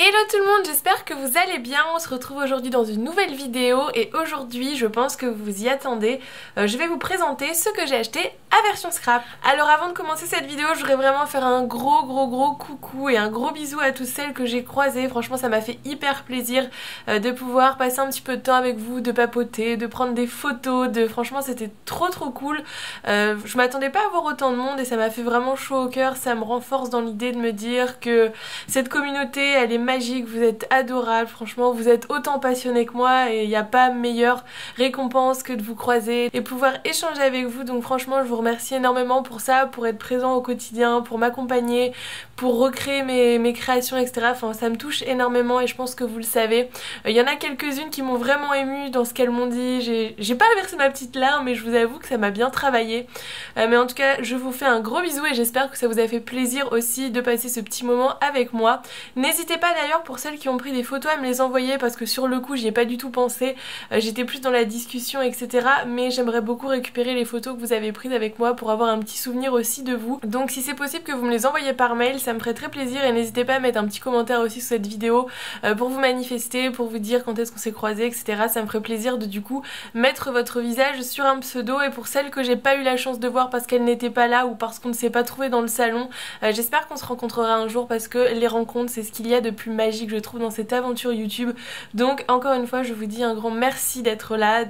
Hello tout le monde, j'espère que vous allez bien. On se retrouve aujourd'hui dans une nouvelle vidéo et aujourd'hui je pense que vous y attendez. Je vais vous présenter ce que j'ai acheté à version scrap. Alors avant de commencer cette vidéo, je voudrais vraiment faire un gros coucou et un gros bisou à toutes celles que j'ai croisées. Franchement ça m'a fait hyper plaisir de pouvoir passer un petit peu de temps avec vous, de papoter, de prendre des photos, franchement c'était trop cool. Je m'attendais pas à voir autant de monde et ça m'a fait vraiment chaud au cœur. Ça me renforce dans l'idée de me dire que cette communauté elle est magique, vous êtes adorables, franchement vous êtes autant passionnés que moi et il n'y a pas meilleure récompense que de vous croiser et pouvoir échanger avec vous. Donc franchement je vous remercie énormément pour ça, pour être présent au quotidien, pour m'accompagner, pour recréer mes créations etc. Enfin ça me touche énormément et je pense que vous le savez. Il y en a quelques-unes qui m'ont vraiment émue dans ce qu'elles m'ont dit. J'ai pas versé ma petite larme mais je vous avoue que ça m'a bien travaillé. Mais en tout cas je vous fais un gros bisou et j'espère que ça vous a fait plaisir aussi de passer ce petit moment avec moi. N'hésitez pas d'ailleurs pour celles qui ont pris des photos à me les envoyer parce que sur le coup j'y ai pas du tout pensé, j'étais plus dans la discussion etc. Mais j'aimerais beaucoup récupérer les photos que vous avez prises avec moi pour avoir un petit souvenir aussi de vous. Donc si c'est possible que vous me les envoyez par mail, ça me ferait très plaisir et n'hésitez pas à mettre un petit commentaire aussi sous cette vidéo pour vous manifester, pour vous dire quand est-ce qu'on s'est croisés etc. Ça me ferait plaisir de du coup mettre votre visage sur un pseudo. Et pour celles que j'ai pas eu la chance de voir parce qu'elles n'étaient pas là ou parce qu'on ne s'est pas trouvé dans le salon, j'espère qu'on se rencontrera un jour parce que les rencontres c'est ce qu'il y a de plus magique je trouve dans cette aventure YouTube. Donc encore une fois je vous dis un grand merci d'être là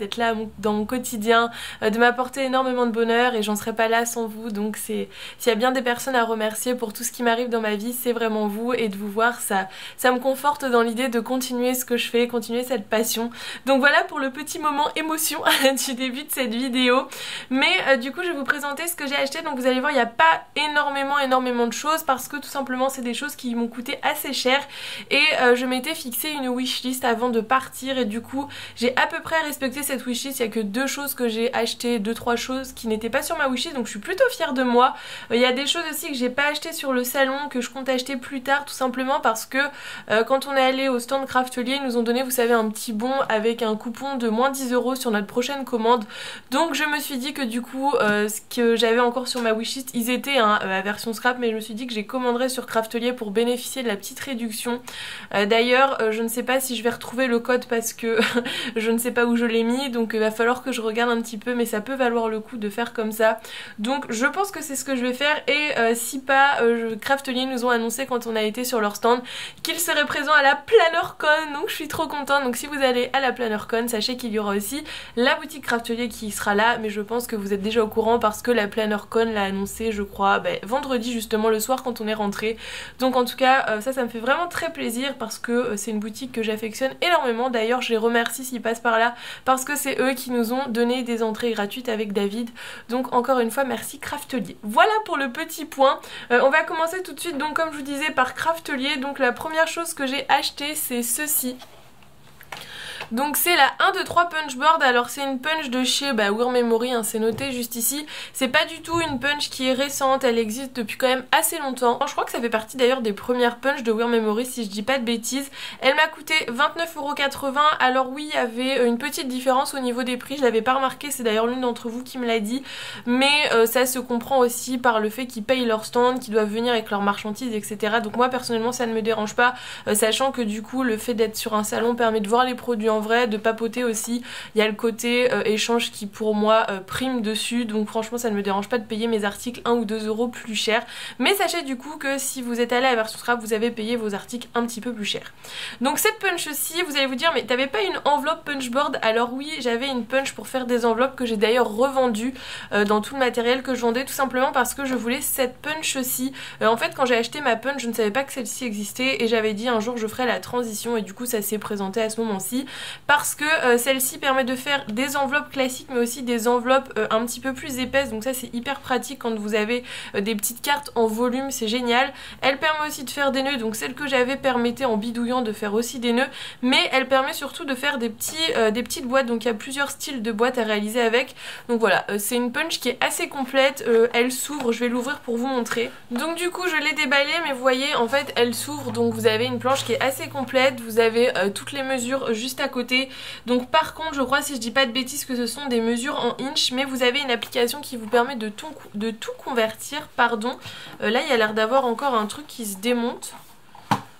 dans mon quotidien, de m'apporter énormément de bonheur et j'en serais pas là sans vous. Donc s'il y a bien des personnes à remercier pour tout ce qui m'arrive dans ma vie, c'est vraiment vous, et de vous voir ça me conforte dans l'idée de continuer ce que je fais, continuer cette passion. Donc voilà pour le petit moment émotion du début de cette vidéo. Mais du coup je vais vous présenter ce que j'ai acheté. Donc vous allez voir il n'y a pas énormément de choses parce que tout simplement c'est des choses qui m'ont coûté assez cher et je m'étais fixé une wishlist avant de partir et du coup j'ai à peu près respecté cette wishlist. Il n'y a que deux choses que j'ai achetées, trois choses qui n'étaient pas sur ma wishlist, donc je suis plutôt fière de moi. Il y a des choses aussi que j'ai pas achetées sur le salon que je compte acheter plus tard, tout simplement parce que quand on est allé au stand Craftelier ils nous ont donné vous savez un petit bon avec un coupon de moins 10 € sur notre prochaine commande. Donc je me suis dit que du coup ce que j'avais encore sur ma wishlist ils étaient à version scrap, mais je me suis dit que j'ai commanderais sur Craftelier pour bénéficier de la petite réduction. D'ailleurs je ne sais pas si je vais retrouver le code parce que je ne sais pas où je l'ai mis, donc il va falloir que je regarde un petit peu, mais ça peut valoir le coup de faire comme ça. Donc je pense que c'est ce que je vais faire et si pas, Craftelier nous ont annoncé quand on a été sur leur stand qu'ils seraient présents à la PlannerCon, donc je suis trop contente. Donc si vous allez à la PlannerCon, sachez qu'il y aura aussi la boutique Craftelier qui sera là, mais je pense que vous êtes déjà au courant parce que la PlannerCon l'a annoncé je crois vendredi justement le soir quand on est rentré. Donc en tout cas ça me fait vraiment très plaisir parce que c'est une boutique que j'affectionne énormément. D'ailleurs je les remercie s'ils passent par là parce que c'est eux qui nous ont donné des entrées gratuites avec David. Donc encore une fois merci Craftelier. Voilà pour le petit point. On va commencer tout de suite donc comme je vous disais par Craftelier. Donc la première chose que j'ai acheté c'est ceci. Donc c'est la 1, 2, 3 punch board. Alors c'est une punch de chez Wear Memory, c'est noté juste ici. C'est pas du tout une punch qui est récente, elle existe depuis quand même assez longtemps. Je crois que ça fait partie d'ailleurs des premières punch de Wear Memory si je dis pas de bêtises. Elle m'a coûté 29,80 €. Alors oui il y avait une petite différence au niveau des prix, je l'avais pas remarqué, c'est d'ailleurs l'une d'entre vous qui me l'a dit. Mais ça se comprend aussi par le fait qu'ils payent leur stand, qu'ils doivent venir avec leurs marchandises etc. Donc moi personnellement ça ne me dérange pas, sachant que du coup le fait d'être sur un salon permet de voir les produits en vrai, de papoter aussi. Il y a le côté échange qui pour moi prime dessus, donc franchement ça ne me dérange pas de payer mes articles 1 ou 2 € plus cher. Mais sachez du coup que si vous êtes allé à la version scrap vous avez payé vos articles un petit peu plus cher. Donc cette punch-ci vous allez vous dire mais t'avais pas une enveloppe punchboard? Alors oui j'avais une punch pour faire des enveloppes que j'ai d'ailleurs revendue dans tout le matériel que je vendais, tout simplement parce que je voulais cette punch-ci. En fait quand j'ai acheté ma punch je ne savais pas que celle-ci existait et j'avais dit un jour je ferai la transition et du coup ça s'est présenté à ce moment-ci. Parce que celle-ci permet de faire des enveloppes classiques mais aussi des enveloppes un petit peu plus épaisses, donc ça c'est hyper pratique quand vous avez des petites cartes en volume, c'est génial. Elle permet aussi de faire des nœuds, donc celle que j'avais permettait en bidouillant de faire aussi des nœuds, mais elle permet surtout de faire des petites boîtes, donc il y a plusieurs styles de boîtes à réaliser avec. Donc voilà, c'est une punch qui est assez complète, elle s'ouvre, je vais l'ouvrir pour vous montrer. Donc du coup je l'ai déballée mais vous voyez en fait elle s'ouvre, donc vous avez une planche qui est assez complète, vous avez toutes les mesures juste à côté. Donc par contre je crois si je dis pas de bêtises que ce sont des mesures en inch, mais vous avez une application qui vous permet de tout convertir, pardon. Là il y a l'air d'avoir encore un truc qui se démonte.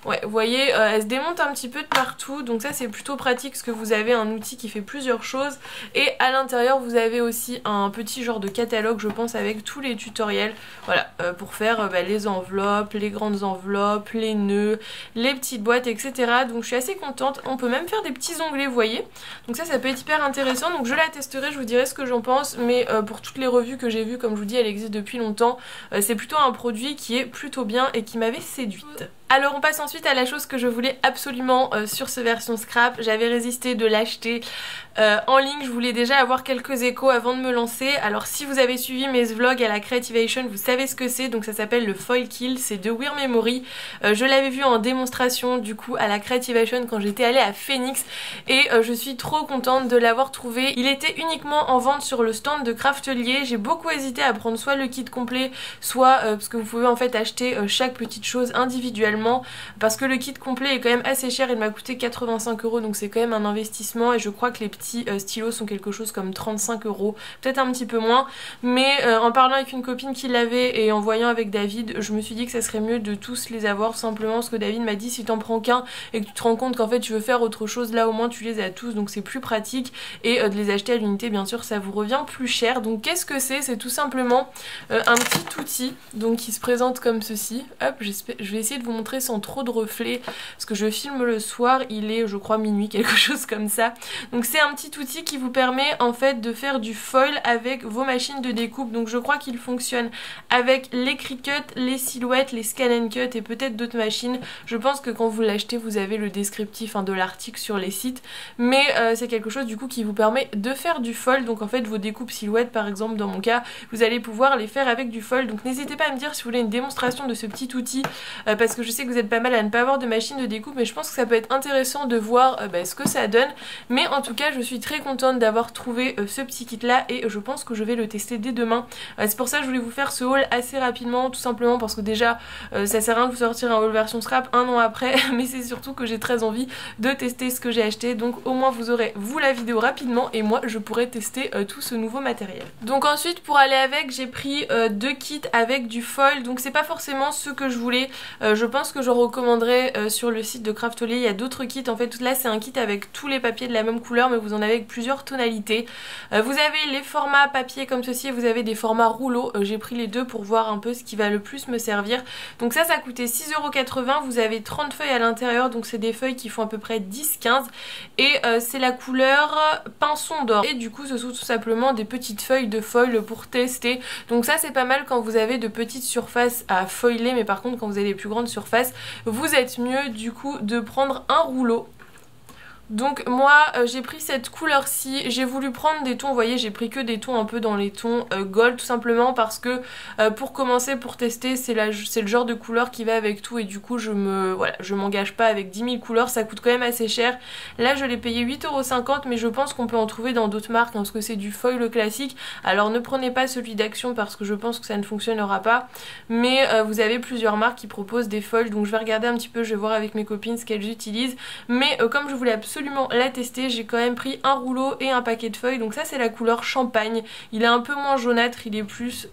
Ouais, vous voyez, elle se démonte un petit peu de partout, donc ça c'est plutôt pratique parce que vous avez un outil qui fait plusieurs choses. Et à l'intérieur vous avez aussi un petit genre de catalogue, je pense, avec tous les tutoriels, voilà, pour faire les enveloppes, les grandes enveloppes, les nœuds, les petites boîtes, etc. Donc je suis assez contente. On peut même faire des petits onglets, vous voyez, donc ça peut être hyper intéressant. Donc je la testerai, je vous dirai ce que j'en pense, mais pour toutes les revues que j'ai vues, comme je vous dis, elle existe depuis longtemps, c'est plutôt un produit qui est plutôt bien et qui m'avait séduite. Alors on passe ensuite à la chose que je voulais absolument sur ce version scrap. J'avais résisté de l'acheter en ligne, je voulais déjà avoir quelques échos avant de me lancer. Alors si vous avez suivi mes vlogs à la Creativation, vous savez ce que c'est. Donc ça s'appelle le Foil Kill, c'est de Wear Memory. Je l'avais vu en démonstration du coup à la Creativation quand j'étais allée à Phoenix. Et je suis trop contente de l'avoir trouvé. Il était uniquement en vente sur le stand de Craftelier. J'ai beaucoup hésité à prendre soit le kit complet, soit parce que vous pouvez en fait acheter chaque petite chose individuellement. Parce que le kit complet est quand même assez cher, il m'a coûté 85 €, donc c'est quand même un investissement. Et je crois que les petits stylos sont quelque chose comme 35 €, peut-être un petit peu moins. Mais en parlant avec une copine qui l'avait et en voyant avec David, je me suis dit que ça serait mieux de tous les avoir, simplement parce que David m'a dit si t'en prends qu'un et que tu te rends compte qu'en fait tu veux faire autre chose, là au moins tu les as tous, donc c'est plus pratique. Et de les acheter à l'unité, bien sûr, ça vous revient plus cher. Donc qu'est-ce que c'est? C'est tout simplement un petit outil donc qui se présente comme ceci. Hop, je vais essayer de vous montrer sans trop de reflets parce que je filme le soir, il est je crois minuit, quelque chose comme ça. Donc c'est un petit outil qui vous permet en fait de faire du foil avec vos machines de découpe. Donc je crois qu'il fonctionne avec les Cricut, les Silhouette, les Scan & Cut et peut-être d'autres machines. Je pense que quand vous l'achetez vous avez le descriptif de l'article sur les sites, mais c'est quelque chose du coup qui vous permet de faire du foil. Donc en fait vos découpes Silhouette par exemple, dans mon cas, vous allez pouvoir les faire avec du foil. Donc n'hésitez pas à me dire si vous voulez une démonstration de ce petit outil parce que je sais que vous êtes pas mal à ne pas avoir de machine de découpe, mais je pense que ça peut être intéressant de voir ce que ça donne. Mais en tout cas je suis très contente d'avoir trouvé ce petit kit là et je pense que je vais le tester dès demain. C'est pour ça que je voulais vous faire ce haul assez rapidement, tout simplement parce que déjà ça sert à rien de vous sortir un haul version scrap un an après, mais c'est surtout que j'ai très envie de tester ce que j'ai acheté. Donc au moins vous aurez vous la vidéo rapidement et moi je pourrai tester tout ce nouveau matériel. Donc ensuite pour aller avec, j'ai pris deux kits avec du foil. Donc c'est pas forcément ce que je voulais, je pense que je recommanderais sur le site de Craftelier. Il y a d'autres kits, en fait là c'est un kit avec tous les papiers de la même couleur, mais vous en avez avec plusieurs tonalités. Vous avez les formats papier comme ceci et vous avez des formats rouleaux. J'ai pris les deux pour voir un peu ce qui va le plus me servir. Donc ça coûtait 6,80 €, vous avez 30 feuilles à l'intérieur, donc c'est des feuilles qui font à peu près 10-15 et c'est la couleur pinson d'or. Et du coup ce sont tout simplement des petites feuilles de foil pour tester. Donc ça c'est pas mal quand vous avez de petites surfaces à foiler, mais par contre quand vous avez des plus grandes surfaces, vous êtes mieux du coup de prendre un rouleau. Donc moi j'ai pris cette couleur-ci, j'ai voulu prendre des tons, vous voyez j'ai pris que des tons un peu dans les tons gold, tout simplement parce que pour commencer, pour tester, c'est le genre de couleur qui va avec tout et du coup je m'engage pas avec 10 000 couleurs, ça coûte quand même assez cher. Là je l'ai payé 8,50 €, mais je pense qu'on peut en trouver dans d'autres marques parce que c'est du foil classique. Alors ne prenez pas celui d'Action parce que je pense que ça ne fonctionnera pas, mais vous avez plusieurs marques qui proposent des foils, donc je vais regarder un petit peu, je vais voir avec mes copines ce qu'elles utilisent. Mais comme je voulais absolument la tester, j'ai quand même pris un rouleau et un paquet de feuilles. Donc ça c'est la couleur champagne, il est un peu moins jaunâtre, il est plus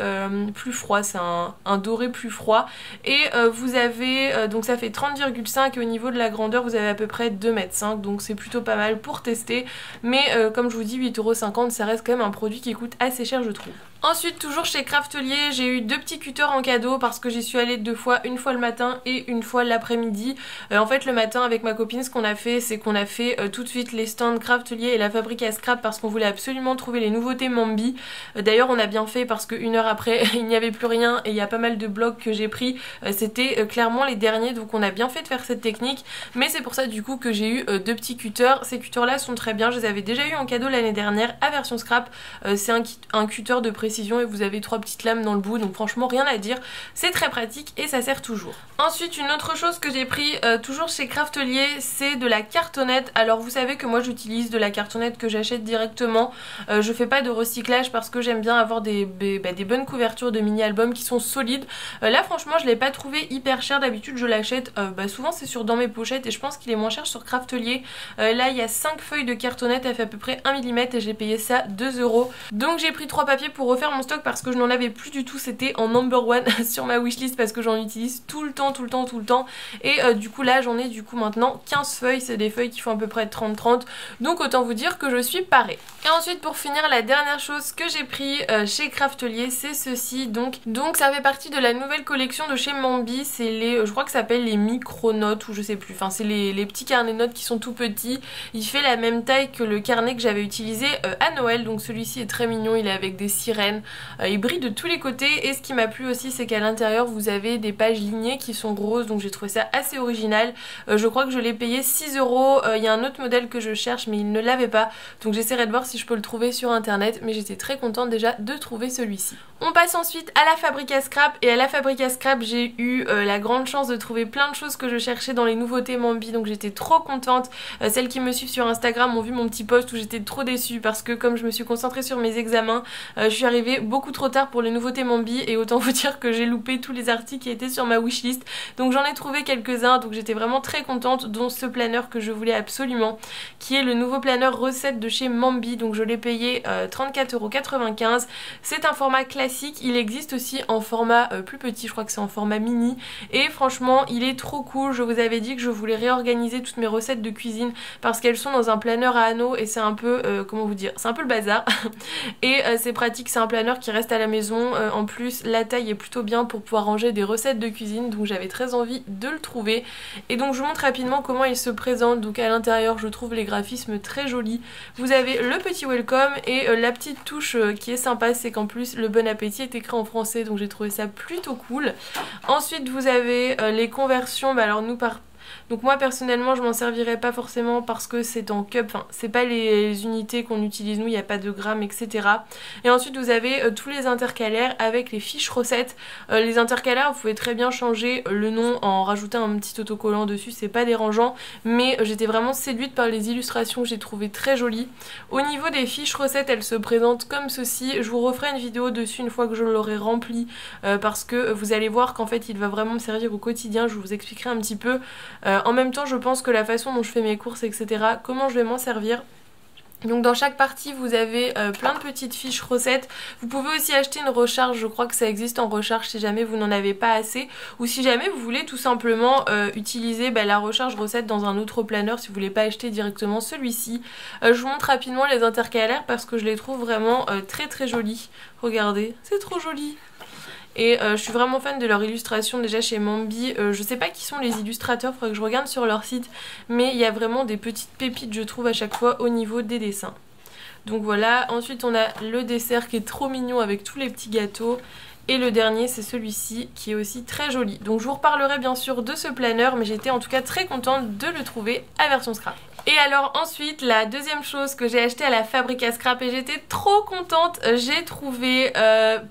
froid, c'est un doré plus froid. Et vous avez, donc ça fait 30,5 et au niveau de la grandeur vous avez à peu près 2,5 m, donc c'est plutôt pas mal pour tester. Mais comme je vous dis 8,50 €, ça reste quand même un produit qui coûte assez cher je trouve. Ensuite toujours chez Craftelier, j'ai eu deux petits cutters en cadeau parce que j'y suis allée deux fois, une fois le matin et une fois l'après-midi. En fait le matin avec ma copine ce qu'on a fait, c'est qu'on a fait tout de suite les stands Craftelier et la fabrique à scrap parce qu'on voulait absolument trouver les nouveautés Mambi. D'ailleurs on a bien fait parce qu'une heure après il n'y avait plus rien et il y a pas mal de blogs que j'ai pris, c'était clairement les derniers, donc on a bien fait de faire cette technique. Mais c'est pour ça du coup que j'ai eu deux petits cutters. Ces cutters là sont très bien, je les avais déjà eu en cadeau l'année dernière à version scrap. C'est un cutter de précision et vous avez 3 petites lames dans le bout, donc franchement rien à dire, c'est très pratique et ça sert toujours. Ensuite une autre chose que j'ai pris toujours chez Craftelier, c'est de la cartonnette. Alors vous savez que moi j'utilise de la cartonnette que j'achète directement, je fais pas de recyclage parce que j'aime bien avoir des bonnes couvertures de mini-albums qui sont solides. Là franchement je l'ai pas trouvé hyper cher, d'habitude je l'achète, souvent c'est sur Dans mes pochettes et je pense qu'il est moins cher sur Craftelier. Là il y a 5 feuilles de cartonnette, elle fait à peu près 1 mm et j'ai payé ça 2 €. Donc j'ai pris 3 papiers pour refaire mon stock parce que je n'en avais plus du tout, c'était en number one sur ma wishlist parce que j'en utilise tout le temps et du coup là j'en ai du coup maintenant 15 feuilles, c'est des feuilles qui font à peu près 30-30, donc autant vous dire que je suis parée. Et ensuite pour finir, la dernière chose que j'ai pris chez Craftelier, c'est ceci, donc ça fait partie de la nouvelle collection de chez Mambi, c'est les, je crois que ça s'appelle les micro-notes ou je sais plus, enfin c'est les petits carnets de notes qui sont tout petits, il fait la même taille que le carnet que j'avais utilisé à Noël, donc celui-ci est très mignon, il est avec des sirènes, il brille de tous les côtés et ce qui m'a plu aussi c'est qu'à l'intérieur vous avez des pages lignées qui sont roses, donc j'ai trouvé ça assez original, je crois que je l'ai payé 6 €, il y a un autre modèle que je cherche mais il ne l'avait pas, donc j'essaierai de voir si je peux le trouver sur internet, mais j'étais très contente déjà de trouver celui-ci. On passe ensuite à la Fabrique à Scrap, et à la Fabrique à Scrap j'ai eu la grande chance de trouver plein de choses que je cherchais dans les nouveautés Mambi, donc j'étais trop contente. Celles qui me suivent sur Instagram ont vu mon petit post où j'étais trop déçue parce que comme je me suis concentrée sur mes examens, je suis arrivée beaucoup trop tard pour les nouveautés Mambi et autant vous dire que j'ai loupé tous les articles qui étaient sur ma wishlist, donc j'en ai trouvé quelques-uns, donc j'étais vraiment très contente, dont ce planeur que je voulais absolument, qui est le nouveau planeur recette de chez Mambi, donc je l'ai payé 34,95 €. C'est un format classique, il existe aussi en format plus petit, je crois que c'est en format mini, et franchement il est trop cool. Je vous avais dit que je voulais réorganiser toutes mes recettes de cuisine parce qu'elles sont dans un planeur à anneaux et c'est un peu, comment vous dire, c'est un peu le bazar et c'est pratique, c'est un planeur qui reste à la maison, en plus la taille est plutôt bien pour pouvoir ranger des recettes de cuisine, donc j'avais très envie de le trouver. Et donc je vous montre rapidement comment il se présente. Donc à l'intérieur je trouve les graphismes très jolis, vous avez le petit welcome et la petite touche qui est sympa, c'est qu'en plus le bon appétit est écrit en français, donc j'ai trouvé ça plutôt cool. Ensuite vous avez les conversions, bah alors donc moi personnellement je m'en servirais pas forcément parce que c'est en cup, enfin c'est pas les unités qu'on utilise nous, il n'y a pas de grammes etc. Et ensuite vous avez tous les intercalaires avec les fiches recettes. Les intercalaires vous pouvez très bien changer le nom en rajoutant un petit autocollant dessus, c'est pas dérangeant, mais j'étais vraiment séduite par les illustrations que j'ai trouvées très jolies. Au niveau des fiches recettes, elles se présentent comme ceci, je vous referai une vidéo dessus une fois que je l'aurai rempli parce que vous allez voir qu'en fait il va vraiment me servir au quotidien, je vous expliquerai un petit peu. En même temps je pense que la façon dont je fais mes courses etc, comment je vais m'en servir. Donc dans chaque partie vous avez plein de petites fiches recettes. Vous pouvez aussi acheter une recharge, je crois que ça existe en recharge si jamais vous n'en avez pas assez, ou si jamais vous voulez tout simplement utiliser la recharge recette dans un autre planeur si vous voulez pas acheter directement celui-ci. Je vous montre rapidement les intercalaires parce que je les trouve vraiment très jolis. Regardez, c'est trop joli. Et je suis vraiment fan de leur illustration déjà chez Mambi. Je sais pas qui sont les illustrateurs, faudrait que je regarde sur leur site, mais il y a vraiment des petites pépites je trouve à chaque fois au niveau des dessins. Donc voilà, ensuite on a le dessert qui est trop mignon avec tous les petits gâteaux. Et le dernier c'est celui-ci qui est aussi très joli. Donc je vous reparlerai bien sûr de ce planeur, mais j'étais en tout cas très contente de le trouver à version scrap. Et alors ensuite la deuxième chose que j'ai acheté à la Fabrique à Scrap et j'étais trop contente, j'ai trouvé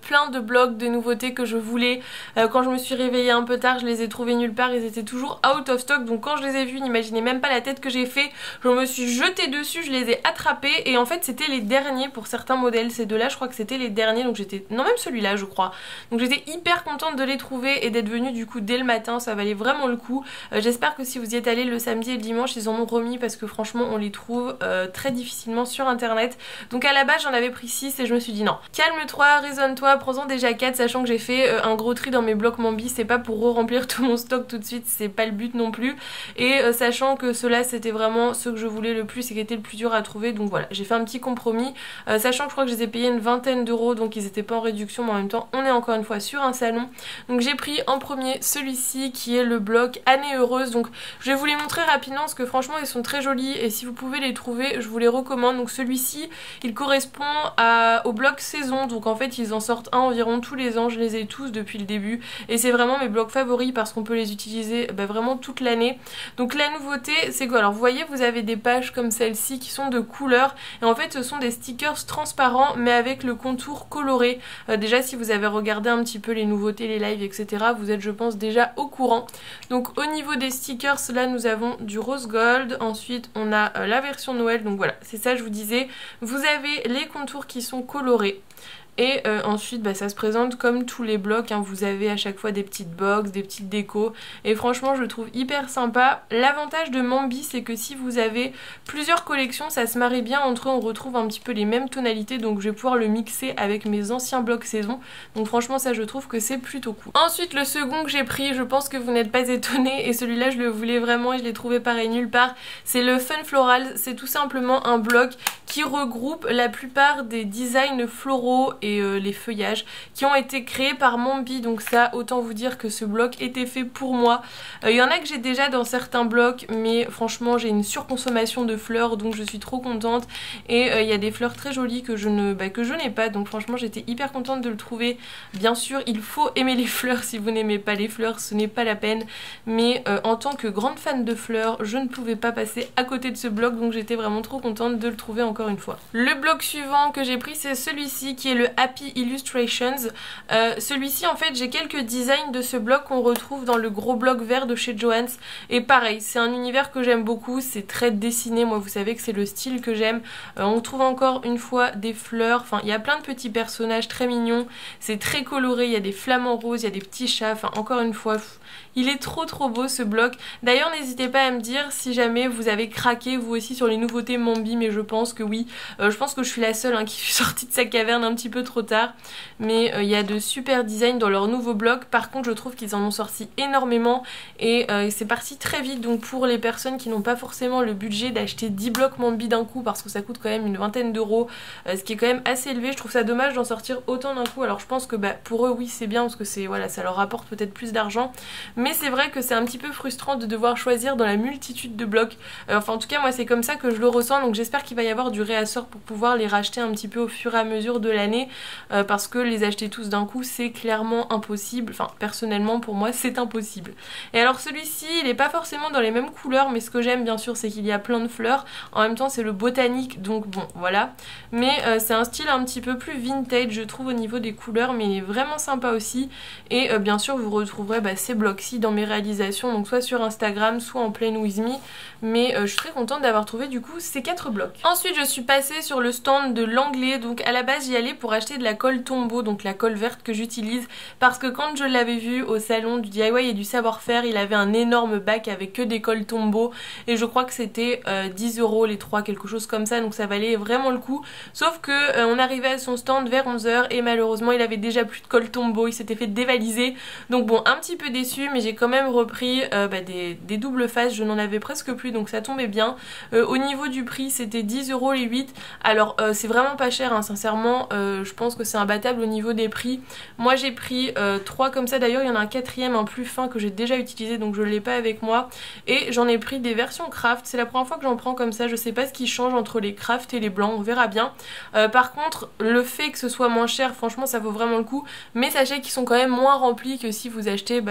plein de blocs de nouveautés que je voulais. Quand je me suis réveillée un peu tard je les ai trouvés nulle part, ils étaient toujours out of stock, donc quand je les ai vus n'imaginez même pas la tête que j'ai fait, je me suis jetée dessus, je les ai attrapés et en fait c'était les derniers pour certains modèles, ces deux là je crois que c'était les derniers, donc j'étais, non même celui-là je crois, donc j'étais hyper contente de les trouver et d'être venue du coup dès le matin, ça valait vraiment le coup. J'espère que si vous y êtes allés le samedi et le dimanche ils en ont remis parce que franchement on les trouve très difficilement sur internet. Donc à la base j'en avais pris 6 et je me suis dit non, calme-toi, raisonne-toi, prends-en déjà 4, sachant que j'ai fait un gros tri dans mes blocs Mambi, c'est pas pour re-remplir tout mon stock tout de suite, c'est pas le but non plus, et sachant que ceux-là c'était vraiment ceux que je voulais le plus et qui étaient le plus dur à trouver, donc voilà, j'ai fait un petit compromis, sachant que je crois que je les ai payés une vingtaine d'euros, donc ils étaient pas en réduction, mais en même temps on est encore une fois sur un salon. Donc j'ai pris en premier celui-ci qui est le bloc Année Heureuse, donc je vais vous les montrer rapidement parce que franchement ils sont très jolis et si vous pouvez les trouver je vous les recommande. Donc celui-ci il correspond au bloc saison, donc en fait ils en sortent un environ tous les ans, je les ai tous depuis le début et c'est vraiment mes blocs favoris parce qu'on peut les utiliser vraiment toute l'année. Donc la nouveauté c'est quoi, alors vous voyez vous avez des pages comme celle-ci qui sont de couleur et en fait ce sont des stickers transparents mais avec le contour coloré. Déjà si vous avez regardé un petit peu les nouveautés, les lives etc, vous êtes je pense déjà au courant. Donc au niveau des stickers là nous avons du rose gold, ensuite on a la version Noël, donc voilà c'est ça je vous disais, vous avez les contours qui sont colorés. Et ensuite bah, ça se présente comme tous les blocs, hein. Vous avez à chaque fois des petites box, des petites décos et franchement je le trouve hyper sympa. L'avantage de Mambi c'est que si vous avez plusieurs collections ça se marie bien entre eux, on retrouve un petit peu les mêmes tonalités, donc je vais pouvoir le mixer avec mes anciens blocs saison, donc franchement ça je trouve que c'est plutôt cool. Ensuite le second que j'ai pris, je pense que vous n'êtes pas étonnés et celui-là je le voulais vraiment et je l'ai trouvé pareil nulle part, c'est le Fun Floral. C'est tout simplement un bloc qui regroupe la plupart des designs floraux et les feuillages qui ont été créés par Mambi, donc ça autant vous dire que ce bloc était fait pour moi. Il y en a que j'ai déjà dans certains blocs mais franchement j'ai une surconsommation de fleurs donc je suis trop contente et il y a des fleurs très jolies que je n'ai pas, donc franchement j'étais hyper contente de le trouver. Bien sûr il faut aimer les fleurs, si vous n'aimez pas les fleurs ce n'est pas la peine, mais en tant que grande fan de fleurs je ne pouvais pas passer à côté de ce bloc, donc j'étais vraiment trop contente de le trouver encore une fois. Le bloc suivant que j'ai pris c'est celui-ci qui est le Happy Illustrations. Celui-ci en fait j'ai quelques designs de ce bloc qu'on retrouve dans le gros bloc vert de chez Joann's et pareil c'est un univers que j'aime beaucoup, c'est très dessiné, moi vous savez que c'est le style que j'aime. On trouve encore une fois des fleurs, enfin il y a plein de petits personnages très mignons, c'est très coloré, il y a des flamants roses, il y a des petits chats, enfin encore une fois il est trop beau ce bloc. D'ailleurs n'hésitez pas à me dire si jamais vous avez craqué vous aussi sur les nouveautés Mambi, mais je pense que oui. Je pense que je suis la seule qui suis sortie de sa caverne un petit peu trop tard. Mais il y a de super designs dans leur nouveau bloc. Par contre je trouve qu'ils en ont sorti énormément et c'est parti très vite. Donc pour les personnes qui n'ont pas forcément le budget d'acheter 10 blocs Mambi d'un coup, parce que ça coûte quand même une vingtaine d'euros, ce qui est quand même assez élevé, je trouve ça dommage d'en sortir autant d'un coup. Alors je pense que pour eux oui c'est bien parce que c'est voilà, ça leur rapporte peut-être plus d'argent. Mais c'est vrai que c'est un petit peu frustrant de devoir choisir dans la multitude de blocs. Enfin en tout cas moi c'est comme ça que je le ressens, donc j'espère qu'il va y avoir du réassort pour pouvoir les racheter un petit peu au fur et à mesure de l'année, parce que les acheter tous d'un coup c'est clairement impossible. Enfin personnellement pour moi c'est impossible. Et alors celui-ci il est pas forcément dans les mêmes couleurs, mais ce que j'aime bien sûr c'est qu'il y a plein de fleurs. En même temps c'est le botanique, donc bon voilà. Mais c'est un style un petit peu plus vintage je trouve au niveau des couleurs, mais il est vraiment sympa aussi. Et bien sûr vous retrouverez ces blocs-ci dans mes réalisations, donc soit sur Instagram soit en Play With Me, mais je suis très contente d'avoir trouvé du coup ces 4 blocs. Ensuite je suis passée sur le stand de l'Anglais, donc à la base j'y allais pour acheter de la colle Tombow, donc la colle verte que j'utilise, parce que quand je l'avais vu au salon du DIY et du savoir-faire il avait un énorme bac avec que des colles Tombow et je crois que c'était 10 € les 3, quelque chose comme ça, donc ça valait vraiment le coup. Sauf que on arrivait à son stand vers 11 h et malheureusement il avait déjà plus de colle Tombow, il s'était fait dévaliser, donc bon un petit peu déçue, mais j'ai quand même repris des doubles faces, je n'en avais presque plus donc ça tombait bien. Au niveau du prix c'était 10 € les 8, alors c'est vraiment pas cher sincèrement, je pense que c'est imbattable au niveau des prix. Moi j'ai pris 3 comme ça, d'ailleurs il y en a un quatrième, un plus fin que j'ai déjà utilisé donc je l'ai pas avec moi, et j'en ai pris des versions craft, c'est la première fois que j'en prends comme ça, je sais pas ce qui change entre les craft et les blancs, on verra bien. Par contre le fait que ce soit moins cher franchement ça vaut vraiment le coup, mais sachez qu'ils sont quand même moins remplis que si vous achetez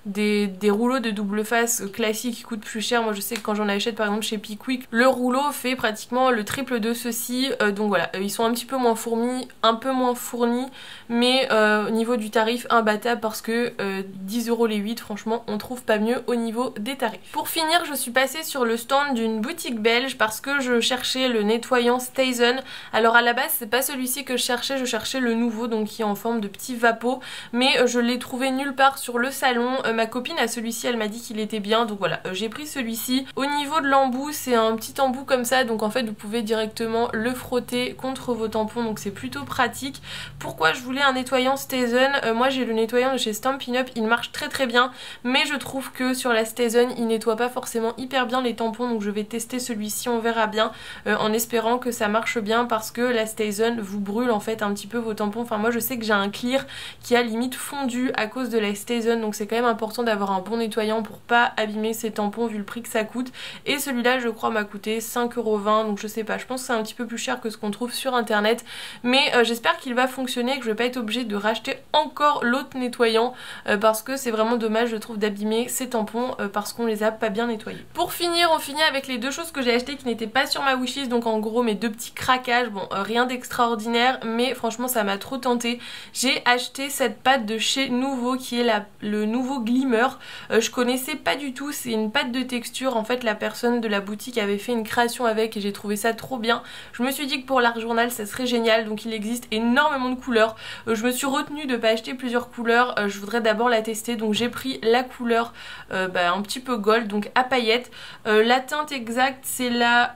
des rouleaux de double face classiques qui coûtent plus cher. Moi je sais que quand j'en achète par exemple chez Pickwick, le rouleau fait pratiquement le triple de ceci, donc voilà, ils sont un petit peu moins fournis, un peu moins fournis, mais au niveau du tarif imbattable, parce que 10 € les 8 franchement on trouve pas mieux au niveau des tarifs. Pour finir je suis passée sur le stand d'une boutique belge parce que je cherchais le nettoyant Stayzen. Alors à la base c'est pas celui-ci que je cherchais le nouveau, donc qui est en forme de petit vapeau, mais je l'ai trouvé nulle part sur le salon. Ma copine a celui-ci, elle m'a dit qu'il était bien, donc voilà, j'ai pris celui-ci. Au niveau de l'embout, c'est un petit embout comme ça, donc en fait vous pouvez directement le frotter contre vos tampons, donc c'est plutôt pratique. Pourquoi je voulais un nettoyant Stayzen? Moi j'ai le nettoyant de chez Stampin' Up, il marche très bien, mais je trouve que sur la Stayzen il nettoie pas forcément hyper bien les tampons, donc je vais tester celui-ci, on verra bien, en espérant que ça marche bien, parce que la Stayzen vous brûle en fait un petit peu vos tampons. Enfin moi je sais que j'ai un clear qui a limite fondu à cause de la Stayzen, donc c'est quand même important d'avoir un bon nettoyant pour pas abîmer ses tampons vu le prix que ça coûte. Et celui-là je crois m'a coûté 5,20 €, donc je sais pas, je pense que c'est un petit peu plus cher que ce qu'on trouve sur internet, mais j'espère qu'il va fonctionner et que je vais pas être obligée de racheter encore l'autre nettoyant, parce que c'est vraiment dommage je trouve d'abîmer ces tampons parce qu'on les a pas bien nettoyés. Pour finir on finit avec les deux choses que j'ai achetées qui n'étaient pas sur ma wishlist, donc en gros mes deux petits craquages, bon rien d'extraordinaire mais franchement ça m'a trop tenté. J'ai acheté cette pâte de chez Nouveau qui est le nouveau Glimmer. Je connaissais pas du tout, c'est une pâte de texture, en fait la personne de la boutique avait fait une création avec et j'ai trouvé ça trop bien. Je me suis dit que pour l'art journal ça serait génial, donc il existe énormément de couleurs. Je me suis retenue de pas acheter plusieurs couleurs, je voudrais d'abord la tester, donc j'ai pris la couleur un petit peu gold, donc à paillettes. La teinte exacte c'est la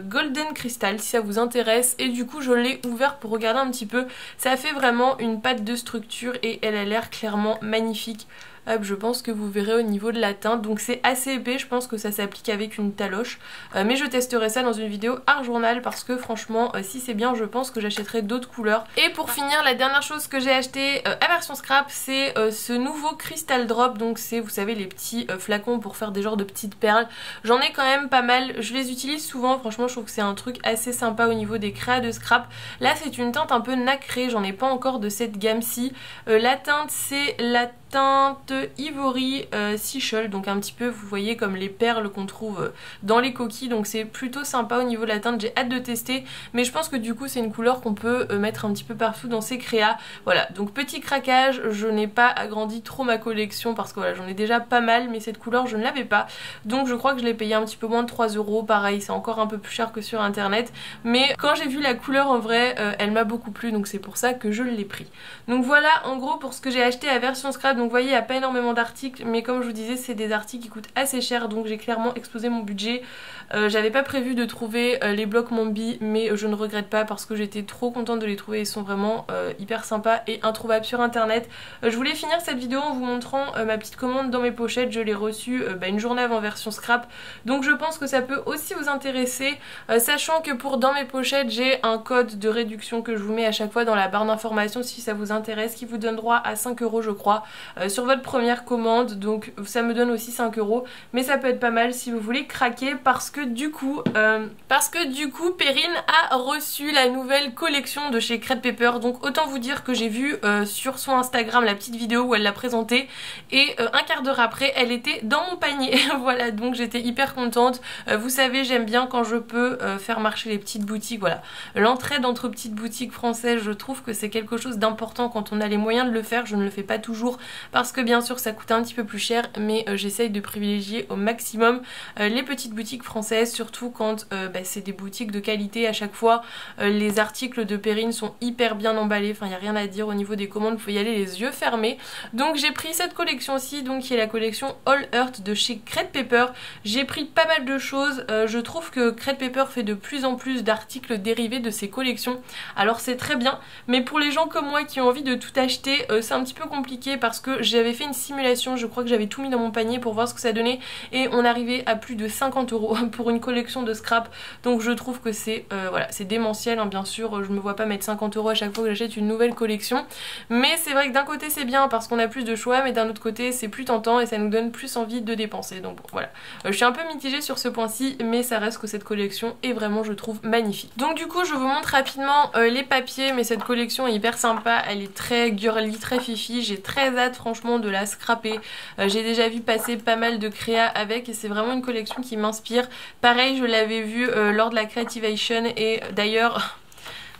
Golden Crystal si ça vous intéresse, et du coup je l'ai ouvert pour regarder un petit peu. Ça fait vraiment une pâte de structure et elle a l'air clairement magnifique. Hop, je pense que vous verrez au niveau de la teinte, donc c'est assez épais, je pense que ça s'applique avec une taloche, mais je testerai ça dans une vidéo art journal parce que franchement si c'est bien je pense que j'achèterai d'autres couleurs. Et pour finir, la dernière chose que j'ai acheté à version scrap, c'est ce nouveau Crystal Drop, donc c'est, vous savez, les petits flacons pour faire des genres de petites perles. J'en ai quand même pas mal, je les utilise souvent, franchement je trouve que c'est un truc assez sympa au niveau des créas de scrap. Là c'est une teinte un peu nacrée, j'en ai pas encore de cette gamme-ci. La teinte c'est la teinte Ivory Seashell, donc un petit peu vous voyez comme les perles qu'on trouve dans les coquilles, donc c'est plutôt sympa au niveau de la teinte, j'ai hâte de tester, mais je pense que du coup c'est une couleur qu'on peut mettre un petit peu partout dans ces créas. Voilà, donc petit craquage, je n'ai pas agrandi trop ma collection parce que voilà, j'en ai déjà pas mal, mais cette couleur je ne l'avais pas, donc je crois que je l'ai payé un petit peu moins de 3 €, pareil c'est encore un peu plus cher que sur internet, mais quand j'ai vu la couleur en vrai elle m'a beaucoup plu, donc c'est pour ça que je l'ai pris. Donc voilà en gros pour ce que j'ai acheté à version scrap. Donc vous voyez il n'y a pas énormément d'articles, mais comme je vous disais c'est des articles qui coûtent assez cher, donc j'ai clairement explosé mon budget. J'avais pas prévu de trouver les blocs Mombi, mais je ne regrette pas parce que j'étais trop contente de les trouver, ils sont vraiment hyper sympas et introuvables sur internet. Je voulais finir cette vidéo en vous montrant ma petite commande dans mes pochettes, je l'ai reçue une journée avant version scrap, donc je pense que ça peut aussi vous intéresser, sachant que pour dans mes pochettes j'ai un code de réduction que je vous mets à chaque fois dans la barre d'informations si ça vous intéresse, qui vous donne droit à 5 € je crois sur votre première commande, donc ça me donne aussi 5 €, mais ça peut être pas mal si vous voulez craquer parce que du coup Perrine a reçu la nouvelle collection de chez Crêpe Paper. Donc autant vous dire que j'ai vu sur son Instagram la petite vidéo où elle l'a présentée, et un quart d'heure après elle était dans mon panier. Voilà, donc j'étais hyper contente. Vous savez j'aime bien quand je peux faire marcher les petites boutiques, voilà, l'entraide entre petites boutiques françaises, je trouve que c'est quelque chose d'important quand on a les moyens de le faire. Je ne le fais pas toujours parce que bien sûr ça coûte un petit peu plus cher, mais j'essaye de privilégier au maximum les petites boutiques françaises, surtout quand c'est des boutiques de qualité à chaque fois. Les articles de Perrine sont hyper bien emballés, enfin il n'y a rien à dire au niveau des commandes, il faut y aller les yeux fermés. Donc j'ai pris cette collection ci, donc qui est la collection All Earth de chez Crêpe Paper. J'ai pris pas mal de choses, je trouve que Crêpe Paper fait de plus en plus d'articles dérivés de ses collections, alors c'est très bien, mais pour les gens comme moi qui ont envie de tout acheter, c'est un petit peu compliqué parce que j'avais fait une simulation, je crois que j'avais tout mis dans mon panier pour voir ce que ça donnait, et on arrivait à plus de 50 € pour une collection de scrap, donc je trouve que c'est voilà, c'est démentiel, hein, bien sûr je me vois pas mettre 50 € à chaque fois que j'achète une nouvelle collection, mais c'est vrai que d'un côté c'est bien parce qu'on a plus de choix, mais d'un autre côté c'est plus tentant et ça nous donne plus envie de dépenser, donc bon, voilà. Je suis un peu mitigée sur ce point-ci, mais ça reste que cette collection est vraiment, je trouve, magnifique. Donc du coup je vous montre rapidement les papiers, mais cette collection est hyper sympa, elle est très girly, très fifi, j'ai très hâte franchement de la scraper. J'ai déjà vu passer pas mal de créas avec et c'est vraiment une collection qui m'inspire. Pareil, je l'avais vu lors de la Creativation, et d'ailleurs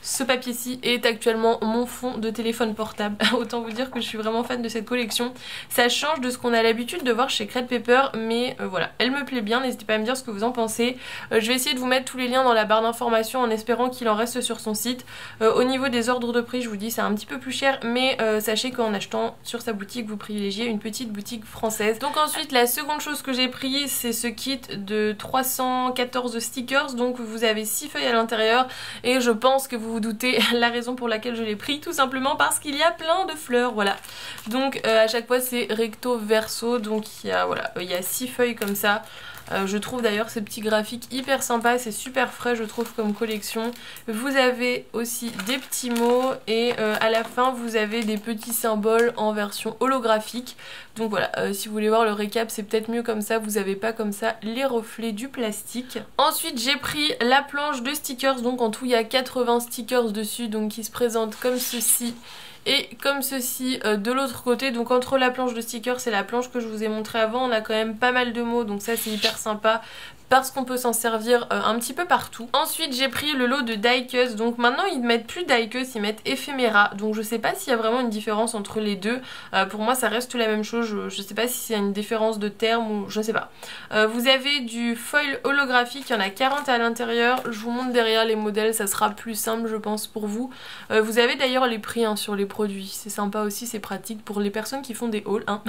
ce papier-ci est actuellement mon fond de téléphone portable. Autant vous dire que je suis vraiment fan de cette collection. Ça change de ce qu'on a l'habitude de voir chez Crêpe Paper, mais voilà, elle me plaît bien. N'hésitez pas à me dire ce que vous en pensez. Je vais essayer de vous mettre tous les liens dans la barre d'informations en espérant qu'il en reste sur son site. Au niveau des ordres de prix, je vous dis c'est un petit peu plus cher, mais sachez qu'en achetant sur sa boutique, vous privilégiez une petite boutique française. Donc ensuite, la seconde chose que j'ai pris, c'est ce kit de 314 stickers. Donc vous avez 6 feuilles à l'intérieur, et je pense que vous doutez la raison pour laquelle je l'ai pris, tout simplement parce qu'il y a plein de fleurs, voilà. Donc à chaque fois c'est recto verso, donc il y a, voilà, il y a 6 feuilles comme ça. Je trouve d'ailleurs ces petits graphiques hyper sympas, c'est super frais je trouve comme collection. Vous avez aussi des petits mots, et à la fin vous avez des petits symboles en version holographique. Donc voilà, si vous voulez voir le récap c'est peut-être mieux comme ça, vous n'avez pas comme ça les reflets du plastique. Ensuite j'ai pris la planche de stickers, donc en tout il y a 80 stickers dessus, donc qui se présentent comme ceci. et comme ceci de l'autre côté. Donc entre la planche de stickers et la planche que je vous ai montré avant, on a quand même pas mal de mots, donc ça c'est hyper sympa parce qu'on peut s'en servir un petit peu partout. Ensuite j'ai pris le lot de die-cuts, donc maintenant ils mettent plus die-cuts, ils mettent éphéméra, donc je sais pas s'il y a vraiment une différence entre les deux. Pour moi ça reste la même chose, je sais pas si c'est une différence de terme ou je sais pas. Vous avez du foil holographique, il y en a 40 à l'intérieur, je vous montre derrière les modèles, ça sera plus simple je pense pour vous. Vous avez d'ailleurs les prix sur les produits, c'est sympa aussi, c'est pratique pour les personnes qui font des hauls hein.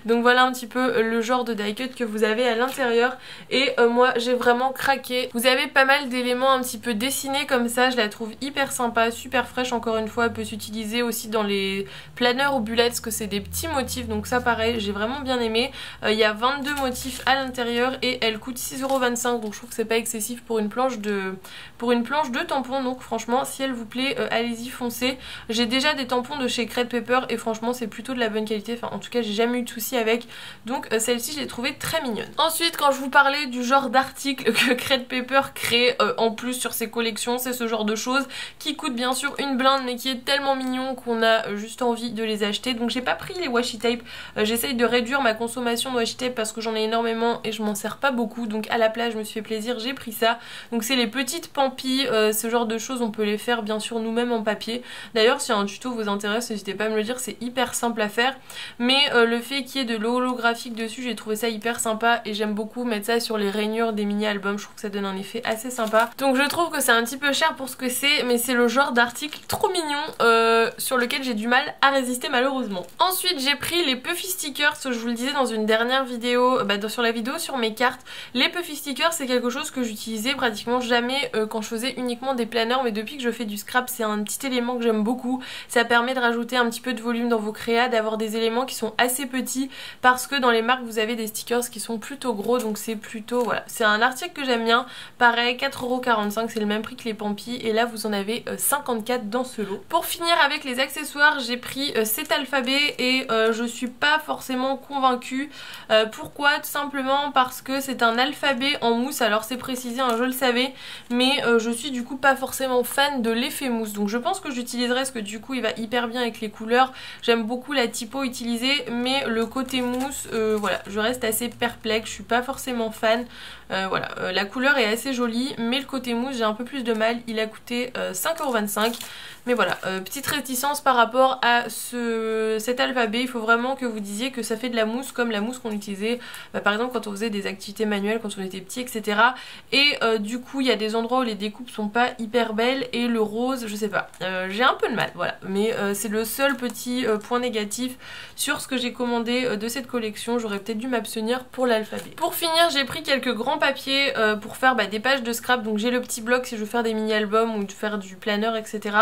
Donc voilà un petit peu le genre de die-cut que vous avez à l'intérieur et moi j'ai vraiment craqué. Vous avez pas mal d'éléments un petit peu dessinés comme ça, je la trouve hyper sympa, super fraîche encore une fois, elle peut s'utiliser aussi dans les planeurs ou bullets parce que c'est des petits motifs, donc ça pareil j'ai vraiment bien aimé. Il y a 22 motifs à l'intérieur et elle coûte 6,25 €, donc je trouve que c'est pas excessif pour une planche de tampons, donc franchement si elle vous plaît allez-y foncez. J'ai déjà des tampons de chez Crate Paper et franchement c'est plutôt de la bonne qualité, enfin en tout cas j'ai jamais eu de soucis avec, donc celle-ci je l'ai trouvée très mignonne. Ensuite quand je vous parlais du genre d'article que Crate Paper crée en plus sur ses collections, c'est ce genre de choses qui coûtent bien sûr une blinde mais qui est tellement mignon qu'on a juste envie de les acheter. Donc j'ai pas pris les washi tape, j'essaye de réduire ma consommation de washi tape parce que j'en ai énormément et je m'en sers pas beaucoup, donc à la place je me suis fait plaisir, j'ai pris ça. Donc c'est les petites pampis, ce genre de choses on peut les faire bien sûr nous-mêmes en papier. D'ailleurs si un tuto vous intéresse n'hésitez pas à me le dire, c'est hyper simple à faire, mais le fait qu'il y ait de l'holographique dessus j'ai trouvé ça hyper sympa et j'aime beaucoup mettre ça sur les rainures des mini-albums, je trouve que ça donne un effet assez sympa. Donc je trouve que c'est un petit peu cher pour ce que c'est, mais c'est le genre d'article trop mignon sur lequel j'ai du mal à résister malheureusement. Ensuite j'ai pris les Puffy stickers, je vous le disais dans une dernière vidéo, sur la vidéo sur mes cartes. Les Puffy stickers c'est quelque chose que j'utilisais pratiquement jamais quand je faisais uniquement des planeurs, mais depuis que je fais du scrap c'est un petit élément que j'aime beaucoup. Ça permet de rajouter un petit peu de volume dans vos créas, d'avoir des éléments qui sont assez petits parce que dans les marques vous avez des stickers qui sont plutôt gros, donc c'est plutôt voilà, c'est un article que j'aime bien. Pareil 4,45 €, c'est le même prix que les Pampis et là vous en avez 54 dans ce lot. Pour finir avec les accessoires j'ai pris cet alphabet et je suis pas forcément convaincue. Pourquoi? Tout simplement parce que c'est un alphabet en mousse, alors c'est précisé hein, je le savais, mais je suis du coup pas forcément fan de l'effet mousse, donc je pense que j'utiliserai parce que du coup il va hyper bien avec les couleurs. J'aime beaucoup la typo utilisée, mais le côté mousse voilà, je reste assez perplexe, je suis pas forcément fan. Voilà, la couleur est assez jolie mais le côté mousse j'ai un peu plus de mal, il a coûté 5,25 €. Mais voilà, petite réticence par rapport à cet alphabet, il faut vraiment que vous disiez que ça fait de la mousse comme la mousse qu'on utilisait par exemple quand on faisait des activités manuelles quand on était petit etc. Et du coup il y a des endroits où les découpes sont pas hyper belles et le rose je sais pas, j'ai un peu de mal voilà, mais c'est le seul petit point négatif sur ce que j'ai commandé de cette collection, j'aurais peut-être dû m'abstenir pour l'alphabet. Pour finir j'ai pris quelques grands papiers pour faire des pages de scrap, donc j'ai le petit bloc si je veux faire des mini-albums ou de faire du planeur etc.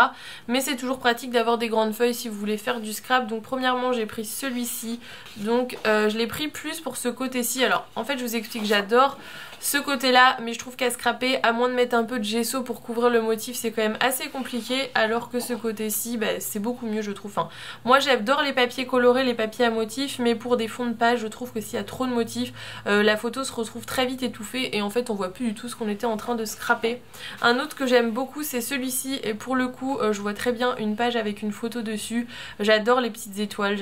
Mais c'est toujours pratique d'avoir des grandes feuilles si vous voulez faire du scrap. Donc premièrement j'ai pris celui-ci, donc je l'ai pris plus pour ce côté-ci. Alors en fait je vous explique, j'adore ce côté là mais je trouve qu'à scraper, à moins de mettre un peu de gesso pour couvrir le motif, c'est quand même assez compliqué, alors que ce côté-ci c'est beaucoup mieux je trouve. Enfin, moi j'adore les papiers colorés, les papiers à motifs, mais pour des fonds de page je trouve que s'il y a trop de motifs la photo se retrouve très vite étouffée et en fait on voit plus du tout ce qu'on était en train de scraper. Un autre que j'aime beaucoup c'est celui-ci et pour le coup je vois très bien une page avec une photo dessus. J'adore les petites étoiles,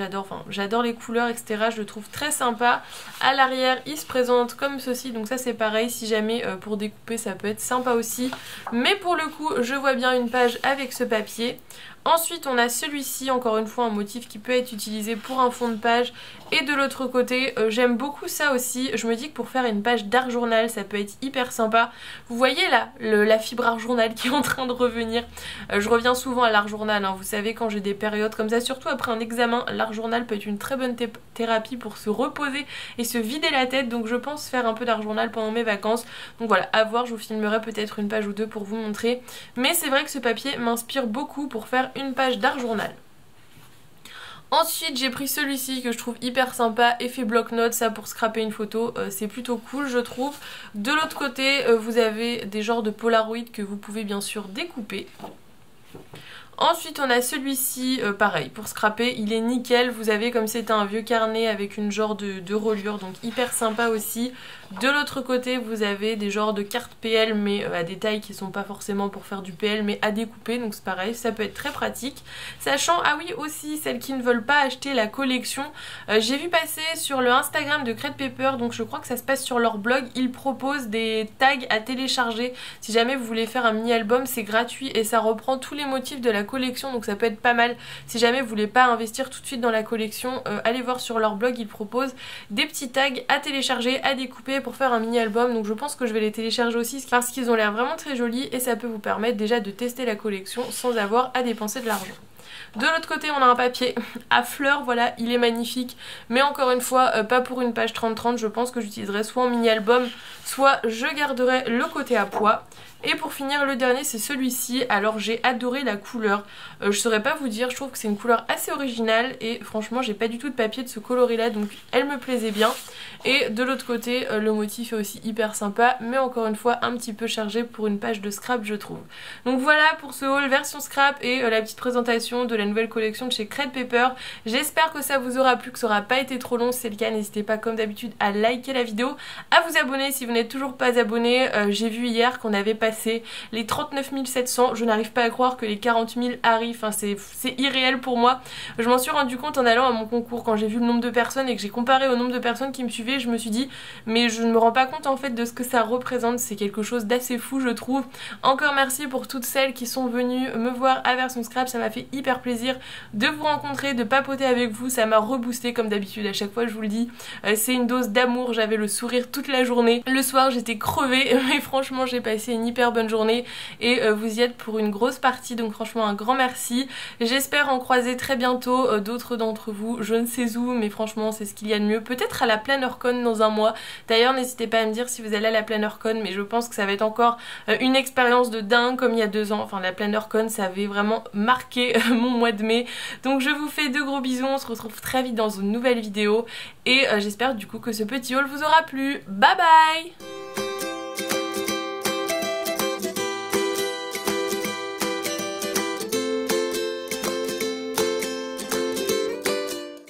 j'adore les couleurs etc, je le trouve très sympa. À l'arrière il se présente comme ceci, donc ça c'est pareil, si jamais pour découper ça peut être sympa aussi, mais pour le coup je vois bien une page avec ce papier. Ensuite on a celui-ci, encore une fois un motif qui peut être utilisé pour un fond de page. Et de l'autre côté j'aime beaucoup ça aussi, je me dis que pour faire une page d'art journal ça peut être hyper sympa. Vous voyez là la fibre art journal qui est en train de revenir. Je reviens souvent à l'art journal hein. Vous savez quand j'ai des périodes comme ça, surtout après un examen, l'art journal peut être une très bonne thérapie pour se reposer et se vider la tête. Donc je pense faire un peu d'art journal pendant mes vacances. Donc voilà, à voir, je vous filmerai peut-être une page ou deux pour vous montrer. Mais c'est vrai que ce papier m'inspire beaucoup pour faire une page d'art journal. Ensuite j'ai pris celui-ci que je trouve hyper sympa, effet bloc-notes, ça pour scraper une photo, c'est plutôt cool je trouve. De l'autre côté vous avez des genres de Polaroid que vous pouvez bien sûr découper. Ensuite on a celui-ci, pareil, pour scraper, il est nickel. Vous avez comme c'était un vieux carnet avec une genre de reliure, donc hyper sympa aussi. De l'autre côté vous avez des genres de cartes PL mais à des tailles qui sont pas forcément pour faire du PL mais à découper, donc c'est pareil, ça peut être très pratique. Sachant, ah oui aussi, celles qui ne veulent pas acheter la collection, j'ai vu passer sur le Instagram de Crête Paper, donc je crois que ça se passe sur leur blog, ils proposent des tags à télécharger. Si jamais vous voulez faire un mini album, c'est gratuit et ça reprend tous les motifs de la collection, donc ça peut être pas mal. Si jamais vous voulez pas investir tout de suite dans la collection, allez voir sur leur blog, ils proposent des petits tags à télécharger, à découper pour faire un mini album, donc je pense que je vais les télécharger aussi parce qu'ils ont l'air vraiment très jolis et ça peut vous permettre déjà de tester la collection sans avoir à dépenser de l'argent. De l'autre côté on a un papier à fleurs, voilà, il est magnifique, mais encore une fois pas pour une page 30-30, je pense que j'utiliserai soit en mini album, soit je garderai le côté à poids. Et pour finir le dernier c'est celui-ci, alors j'ai adoré la couleur, je saurais pas vous dire, je trouve que c'est une couleur assez originale et franchement j'ai pas du tout de papier de ce coloris là donc elle me plaisait bien. Et de l'autre côté le motif est aussi hyper sympa mais encore une fois un petit peu chargé pour une page de scrap je trouve. Donc voilà pour ce haul version scrap et la petite présentation de la nouvelle collection de chez Crête Paper. J'espère que ça vous aura plu, que ça aura pas été trop long, si c'est le cas n'hésitez pas comme d'habitude à liker la vidéo, à vous abonner si vous n'êtes toujours pas abonné. J'ai vu hier qu'on avait passé les 39 700, je n'arrive pas à croire que les 40 000 arrivent, enfin, c'est irréel pour moi. Je m'en suis rendu compte en allant à mon concours quand j'ai vu le nombre de personnes et que j'ai comparé au nombre de personnes qui me suivaient, je me suis dit mais je ne me rends pas compte en fait de ce que ça représente, c'est quelque chose d'assez fou je trouve. Encore merci pour toutes celles qui sont venues me voir à version scrap, ça m'a fait hyper plaisir de vous rencontrer, de papoter avec vous, ça m'a reboosté comme d'habitude à chaque fois je vous le dis, c'est une dose d'amour, j'avais le sourire toute la journée, le soir j'étais crevée mais franchement j'ai passé une hyper bonne journée et vous y êtes pour une grosse partie, donc franchement un grand merci. J'espère en croiser très bientôt d'autres d'entre vous, je ne sais où mais franchement c'est ce qu'il y a de mieux, peut-être à la PlannerCon dans un mois. D'ailleurs n'hésitez pas à me dire si vous allez à la PlannerCon, mais je pense que ça va être encore une expérience de dingue comme il y a 2 ans, enfin la PlannerCon ça avait vraiment marqué mon mois de mai. Donc je vous fais de gros bisous, on se retrouve très vite dans une nouvelle vidéo et j'espère du coup que ce petit haul vous aura plu. Bye bye.